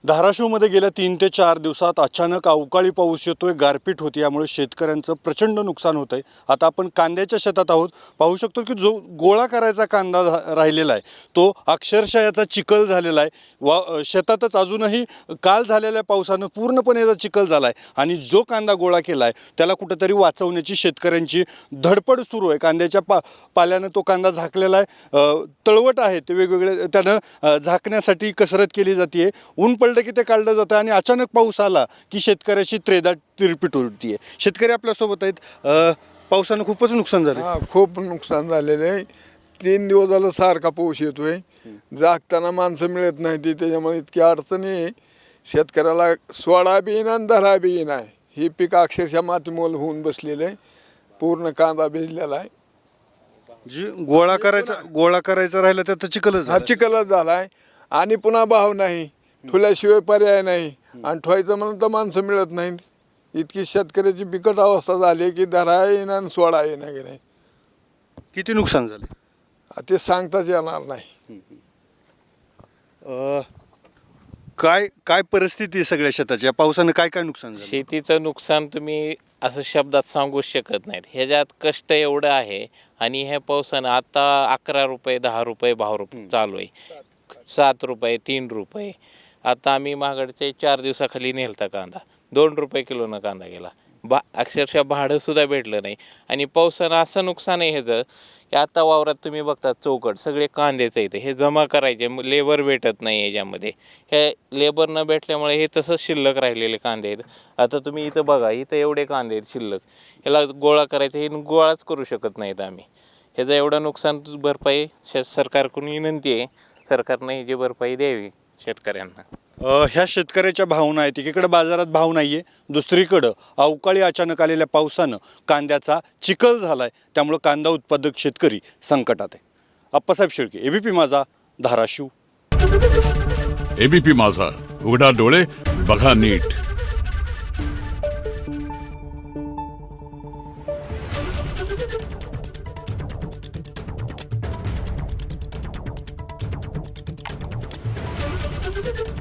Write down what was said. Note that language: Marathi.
धाराशिवमध्ये गेल्या 3 ते 4 दिवसात अचानक अवकाळी पाऊस येतोय, गारपीट होती, यामुळे शेतकऱ्यांचं प्रचंड नुकसान होत आहे. आता आपण कांद्याच्या शेतात आहोत. पाहू शकतो की जो गोळा करायचा कांदा राहिलेला आहे तो अक्षरशः याचा चिखल झालेला आहे. शेतातच अजूनही काल झालेल्या पावसानं पूर्णपणे याचा चिखल झाला आहे आणि जो कांदा गोळा केला आहे त्याला कुठेतरी वाचवण्याची शेतकऱ्यांची धडपड सुरू आहे. कांद्याच्या पाल्यानं तो कांदा झाकलेला आहे. तळवट आहे ते वेगवेगळे त्यानं झाकण्यासाठी कसरत केली जाते. ऊन पडलं की ते काढलं जातं आणि अचानक पाऊस आला की शेतकऱ्याची त्रेधा तिरपीट होती आहे. शेतकरी आपल्यासोबत आहेत. पावसानं खूपच नुकसान झालं. हा, खूप नुकसान झालेलं आहे. 3 दिवस झालं सारखा पाऊस येतोय. जागताना माणसं मिळत नाही ती, त्याच्यामुळे इतकी अडचणी आहे. शेतकऱ्याला सोडा बी येईना आणि धरा बी येईना. ही पीक अक्षरशः मातीमोल होऊन बसलेलं आहे. पूर्ण कांदा भिजलेला आहे. जी गोळा करायचा राहिला तर चिखलच हा झाला. चिखलच झालाय आणि पुन्हा भाव नाही, ठुल्याशिवाय पर्याय नाही. आणि ठेवायचं म्हणून तर माणसं मिळत नाहीत. इतकी शेतकऱ्याची बिकट अवस्था झाली की धरा येईना आणि सोडा येईना की नाही. किती नुकसान झाले ते सांगताच येणार नाही. काय परिस्थिती आहे सगळ्या शेताची? या पावसानं काय नुकसान झालं? शेतीचं नुकसान तुम्ही असं शब्दात सांगूच शकत नाहीत. ह्याच्यात कष्ट एवढं आहे आणि ह्या पावसानं आता 11 रुपये 10 रुपये भाव चालू आहे. 7 रुपये 3 रुपये. आता आम्ही मागडचे 4 दिवसाखाली नेलता कांदा 2 रुपये किलोनं कांदा गेला. अक्षरशः भाडंसुद्धा भेटलं नाही. आणि पावसानं असं नुकसान आहे ह्याचं की आता वावरात तुम्ही बघता चौकट सगळे कांद्याचं येतं. हे जमा करायचे लेबर भेटत नाही याच्यामध्ये. हे लेबर न भेटल्यामुळे हे तसंच शिल्लक राहिलेले कांदे आहेत. आता तुम्ही इथं बघा, इथं एवढे कांदे आहेत शिल्लक. ह्याला गोळा करायचं, हे गोळाच करू शकत नाहीत आम्ही. ह्याचं एवढं नुकसान भरपाई सरकारकडून विनंती आहे. सरकारने ह्याची भरपाई द्यावी शेतकऱ्यांना. ह्या शेतकऱ्याच्या भावना आहेत. एकीकडे बाजारात भाव नाही आहे, दुसरीकडं अवकाळी अचानक आलेल्या पावसानं कांद्याचा चिखल झाला आहे. त्यामुळं कांदा उत्पादक शेतकरी संकटात आहे. अप्पासाहेब शेळके, एबीपी माझा, धाराशिव. एबीपी माझा, उघडा डोळे बघा नीट. Thank you.